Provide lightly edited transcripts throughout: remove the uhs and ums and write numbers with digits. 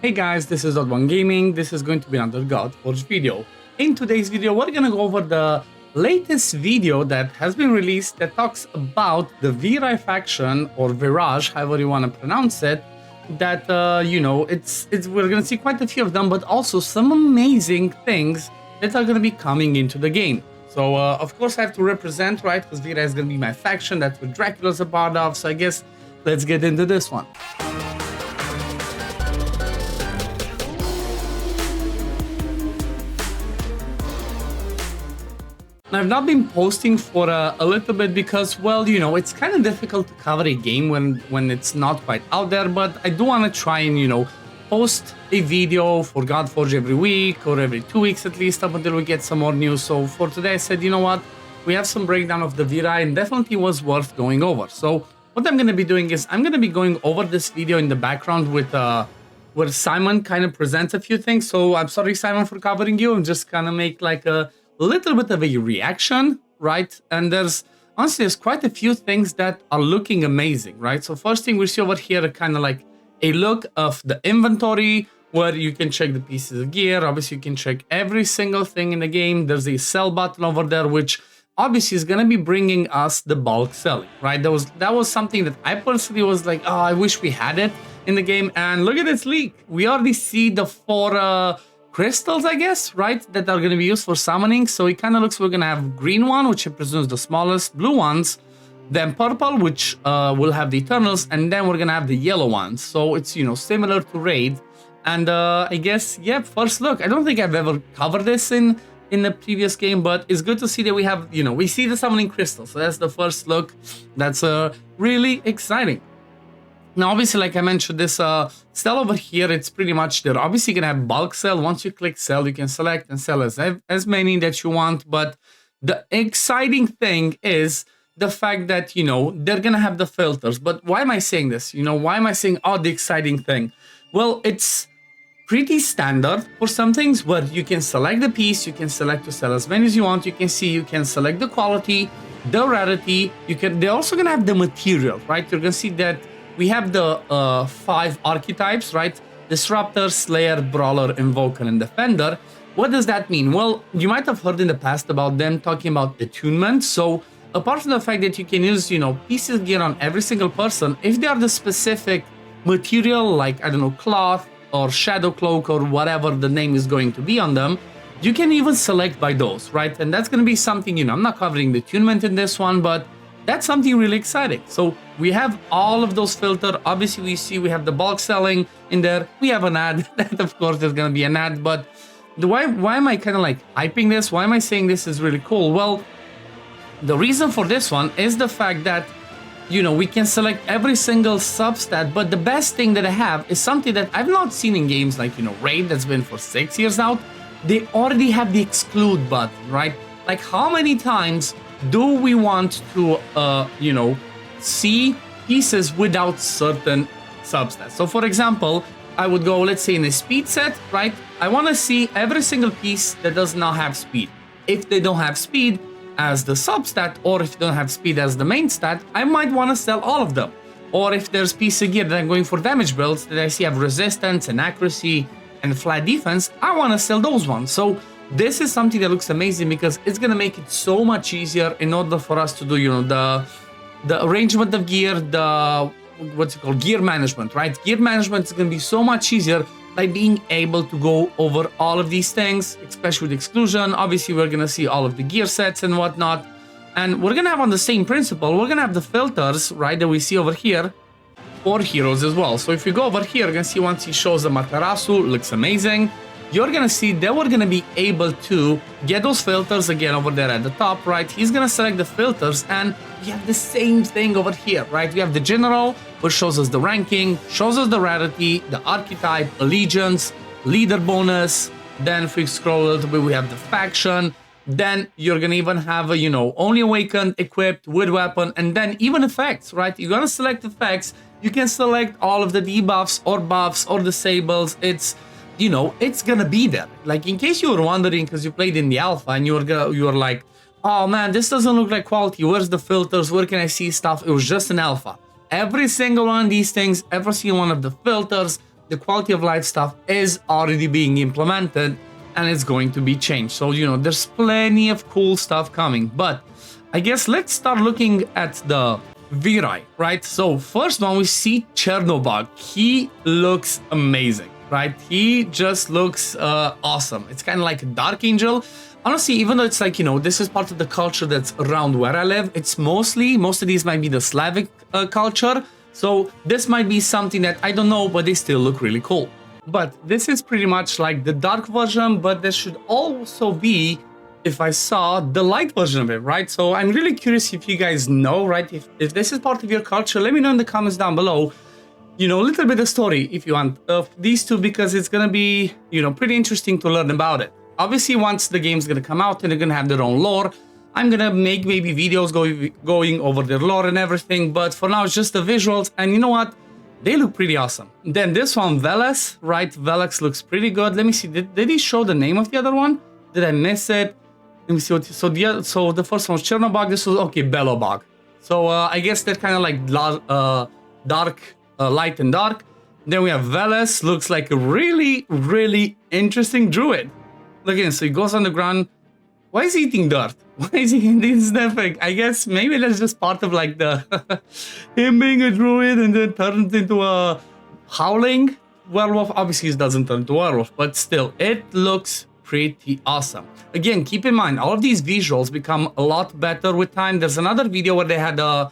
Hey guys, this is OddOneGaming. This is going to be another Godforge video. In today's video, we're gonna go over the latest video that has been released that talks about the Vyraj faction, or Vyraj, however you want to pronounce it. That we're gonna see quite a few of them, but also some amazing things that are gonna be coming into the game. So of course I have to represent, right? Because Vyraj is gonna be my faction. That's what Dracula's a part of. So I guess let's get into this one. I've not been posting for a little bit because, well, you know, it's kind of difficult to cover a game when it's not quite out there, but I do want to try and, you know, post a video for Godforge every week or every 2 weeks at least up until we get some more news. So for today I said, you know what, we have some breakdown of the Vyraj and definitely was worth going over. So what I'm going to be doing is I'm going to be going over this video in the background with where Simon kind of presents a few things. So I'm sorry, Simon, for covering you. I'm just going to make like a little bit of a reaction, right? And honestly, there's quite a few things that are looking amazing, right? So first thing we see over here, kind of like a look of the inventory where you can check the pieces of gear. Obviously, you can check every single thing in the game. There's a sell button over there, which obviously is going to be bringing us the bulk selling, right? That was something that I personally was like, oh, I wish we had it in the game. And look at this leak. We already see the 4 crystals, I guess, right, that are going to be used for summoning. So it kind of looks we're going to have green one, which I presume is the smallest, blue ones, then purple, which will have the Eternals, and then we're going to have the yellow ones. So it's, you know, similar to Raid. And I guess, yeah, first look, I don't think I've ever covered this in the previous game, but it's good to see that we have, you know, we see the summoning crystal. So that's the first look. That's really exciting. Now, obviously, like I mentioned, this sell over here, it's pretty much, they're obviously going to have bulk sell. Once you click sell, you can select and sell as many that you want. But the exciting thing is the fact that, you know, they're going to have the filters. But why am I saying this? You know, why am I saying, oh, the exciting thing? Well, it's pretty standard for some things where you can select the piece, you can select to sell as many as you want. You can see, you can select the quality, the rarity. They're also going to have the material, right? You're going to see that we have the 5 archetypes, right? Disruptor, Slayer, Brawler, Invoker, and Defender. What does that mean? Well, you might have heard in the past about them talking about attunement. So apart from the fact that you can use, you know, pieces of gear on every single person, if they are the specific material, like, I don't know, cloth or shadow cloak or whatever the name is going to be on them, you can even select by those, right? And that's going to be something, you know, I'm not covering the attunement in this one, but that's something really exciting. So we have all of those filters. Obviously, we have the bulk selling in there. We have an ad. That, of course, there's going to be an ad. But why am I kind of like hyping this? Why am I saying this is really cool? Well, the reason for this one is the fact that, you know, we can select every single substat. But the best thing that I have is something that I've not seen in games like, you know, Raid that's been for 6 years out. They already have the exclude button, right? Like, how many times do we want to, you know, see pieces without certain substats? So, for example, I would go, let's say, in a speed set, right? I want to see every single piece that does not have speed. If they don't have speed as the substat, or if they don't have speed as the main stat, I might want to sell all of them. Or if there's piece of gear that I'm going for damage builds that I see have resistance and accuracy and flat defense, I want to sell those ones. So this is something that looks amazing because it's going to make it so much easier in order for us to do, you know, the arrangement of gear, the, what's it called, gear management, right? Gear management is going to be so much easier by being able to go over all of these things, especially with exclusion. Obviously, we're going to see all of the gear sets and whatnot. And we're going to have on the same principle, we're going to have the filters, right, that we see over here for heroes as well. So if you go over here, you're going to see once he shows the Matarasu, looks amazing. You're going to see that we're going to be able to get those filters again over there at the top, right? He's going to select the filters and we have the same thing over here, right? We have the general, which shows us the ranking, shows us the rarity, the archetype, allegiance, leader bonus. Then if we scroll a little bit, we have the faction. Then you're going to even have a, you know, only awakened, equipped with weapon, and then even effects, right? You're going to select effects. You can select all of the debuffs or buffs or disables. It's, you know, it's gonna be there. Like, in case you were wondering, because you played in the alpha and you were like, oh man, this doesn't look like quality. Where's the filters? Where can I see stuff? It was just an alpha. Every single one of these things, every single one of the filters, the quality of life stuff is already being implemented and it's going to be changed. So, you know, there's plenty of cool stuff coming. But I guess let's start looking at the Vyraj, right? So first one, we see Chernobog. He looks amazing, right? He just looks awesome. It's kind of like a Dark Angel. Honestly, even though it's like, you know, this is part of the culture that's around where I live, it's most of these might be the Slavic culture. So this might be something that I don't know, but they still look really cool. But this is pretty much like the dark version, but there should also be, if I saw, the light version of it, right? So I'm really curious if you guys know, right? If this is part of your culture, let me know in the comments down below. You know, a little bit of story, if you want, of these two, because it's gonna be, you know, pretty interesting to learn about it. Obviously, once the game's gonna come out and they're gonna have their own lore, I'm gonna make maybe videos going over their lore and everything, but for now it's just the visuals, and you know what? They look pretty awesome. Then this one, Veles, right? Veles looks pretty good. Let me see, did he show the name of the other one? Did I miss it? Let me see what, so the first one was Chernobog, this was, okay, Belobog. So I guess they're kind of like dark, light and dark. Then we have Veles, looks like a really, really interesting druid. Look at him, so he goes on the ground. Why is he eating dirt? Why is he eating snacking? I guess maybe that's just part of like the him being a druid and then turns into a howling werewolf. Obviously, he doesn't turn into a werewolf, but still, it looks pretty awesome. Again, keep in mind, all of these visuals become a lot better with time. There's another video where they had I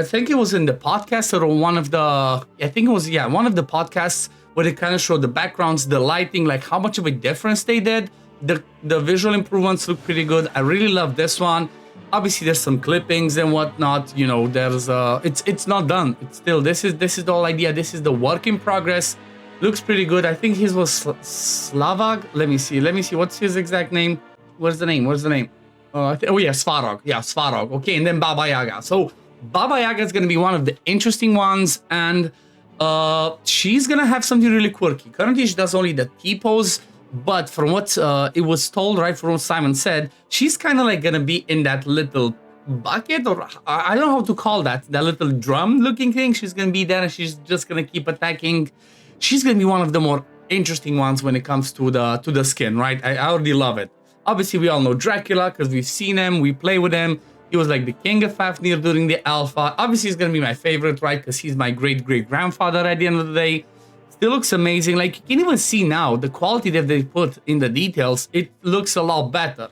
think it was in the podcast or one of the, I think it was, yeah, one of the podcasts where they kind of showed the backgrounds, the lighting, like how much of a difference they did. The visual improvements look pretty good. I really love this one. Obviously, there's some clippings and whatnot. You know, there's it's not done. It's still, this is the whole idea. This is the work in progress. Looks pretty good. I think his was Slavag. Let me see. What's his exact name? Where's the name? Oh yeah, Svarog. Yeah, Svarog. Okay, and then Baba Yaga. So Baba Yaga is gonna be one of the interesting ones, and she's gonna have something really quirky. Currently, she does only the T-pose. But from what it was told, right, from what Simon said, she's kind of like gonna be in that little bucket, or I don't know how to call that little drum-looking thing. She's gonna be there, and she's just gonna keep attacking. She's gonna be one of the more interesting ones when it comes to the skin, right? I already love it. Obviously, we all know Dracula because we've seen him, we play with him. He was like the king of Fafnir during the alpha. Obviously, he's gonna be my favorite, right? Because he's my great-great-grandfather at the end of the day. It looks amazing. Like, you can even see now the quality that they put in the details. It looks a lot better.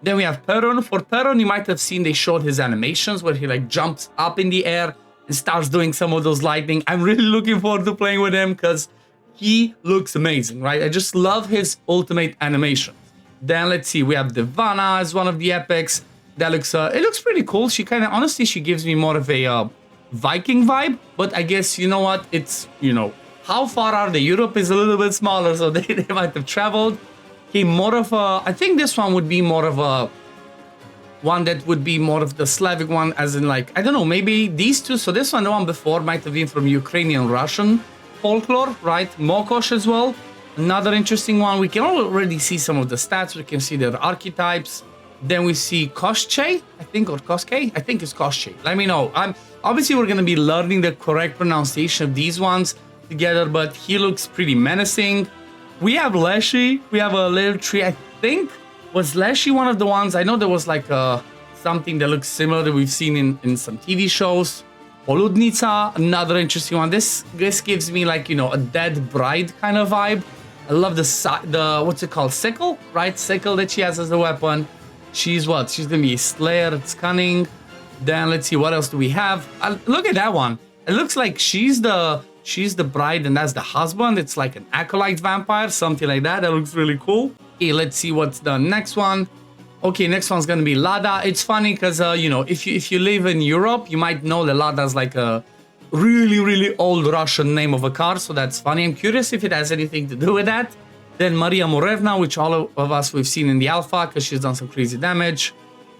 Then we have Perun. For Perun, you might have seen they showed his animations where he like jumps up in the air and starts doing some of those lightning. I'm really looking forward to playing with him because he looks amazing, right? I just love his ultimate animation. Then let's see, we have Devana as one of the epics. That looks it looks pretty cool. She kind of, honestly, she gives me more of a Viking vibe, but I guess, you know what, it's, you know, how far are they? Europe is a little bit smaller, so they might have traveled. Okay, more of a, I think this one would be more of a one that would be more of the Slavic one, as in like, I don't know, maybe these two. So this one, the one before, might have been from Ukrainian Russian folklore, right? Mokosh as well, another interesting one. We can already see some of the stats. We can see their archetypes. Then we see Koshche, I think, or Koske. I think it's Koshche. Let me know. Obviously we're gonna be learning the correct pronunciation of these ones together, but he looks pretty menacing. We have Leshy. We have a little tree. I think, was Leshy one of the ones? I know there was like something that looks similar that we've seen in some TV shows. Poludnica, another interesting one. This gives me like, you know, a dead bride kind of vibe. I love the what's it called? Sickle, right? Sickle that she has as a weapon. She's what? She's gonna be a slayer. It's cunning. Then let's see, what else do we have? Look at that one. It looks like she's the bride and that's the husband. It's like an acolyte vampire, something like that. That looks really cool. Okay, let's see what's the next one. Okay, next one's gonna be Lada. It's funny because you know, if you live in Europe, you might know that Lada's like a really old Russian name of a car, so that's funny. I'm curious if it has anything to do with that. Then Maria Morevna, which all of us we've seen in the alpha because she's done some crazy damage.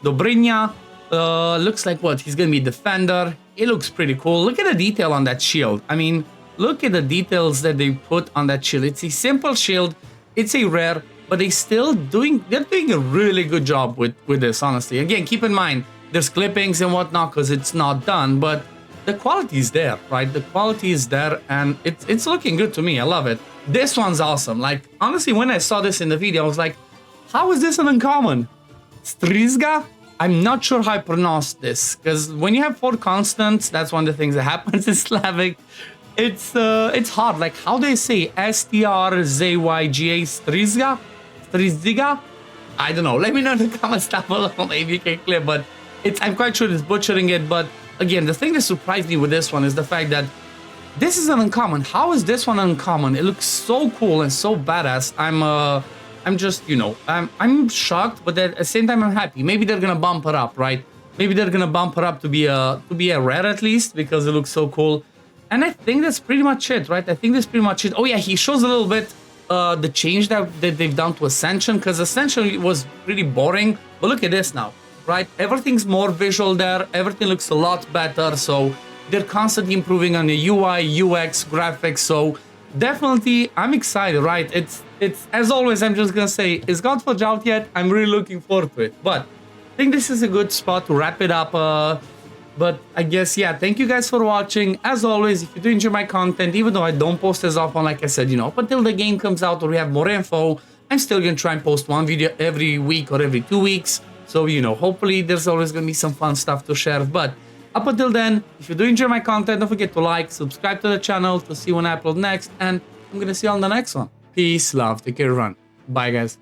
Dobrynya, looks like what? He's gonna be defender. It looks pretty cool. Look at the detail on that shield. I mean, look at the details that they put on that shield. It's a simple shield. It's a rare, but they're doing a really good job with this, honestly. Again, keep in mind, there's clippings and whatnot because it's not done, but the quality is there, right? The quality is there, and it's looking good to me. I love it. This one's awesome. Like, honestly, when I saw this in the video, I was like, how is this an uncommon? Strizga? I'm not sure how I pronounce this, because when you have 4 constants, that's one of the things that happens in Slavic. It's hard. Like, how do I say Stryzyga? Strizga? I don't know. Let me know in the comments down below. Maybe you can clip, but I'm quite sure it's butchering it. But again, the thing that surprised me with this one is the fact that this is an uncommon. How is this one uncommon? It looks so cool and so badass. I'm just, you know, I'm shocked, but at the same time, I'm happy. Maybe they're gonna bump it up, right? Maybe they're gonna bump it up to be a rare at least, because it looks so cool. And I think that's pretty much it, right? I think that's pretty much it. Oh yeah, he shows a little bit the change that they've done to Ascension, because Ascension was really boring. But look at this now, right? Everything's more visual there. Everything looks a lot better. So they're constantly improving on the UI, UX, graphics. So definitely, I'm excited, right? It's as always, I'm just gonna say, is Godforge out yet? I'm really looking forward to it. But I think this is a good spot to wrap it up. But I guess, yeah, thank you guys for watching. As always, if you do enjoy my content, even though I don't post as often, like I said, you know, up until the game comes out or we have more info, I'm still gonna try and post one video every week or every 2 weeks. So, you know, hopefully there's always gonna be some fun stuff to share. But up until then, if you do enjoy my content, don't forget to like, subscribe to the channel to see when I upload next, and I'm gonna see you on the next one. Peace, love, take care, everyone. Bye, guys.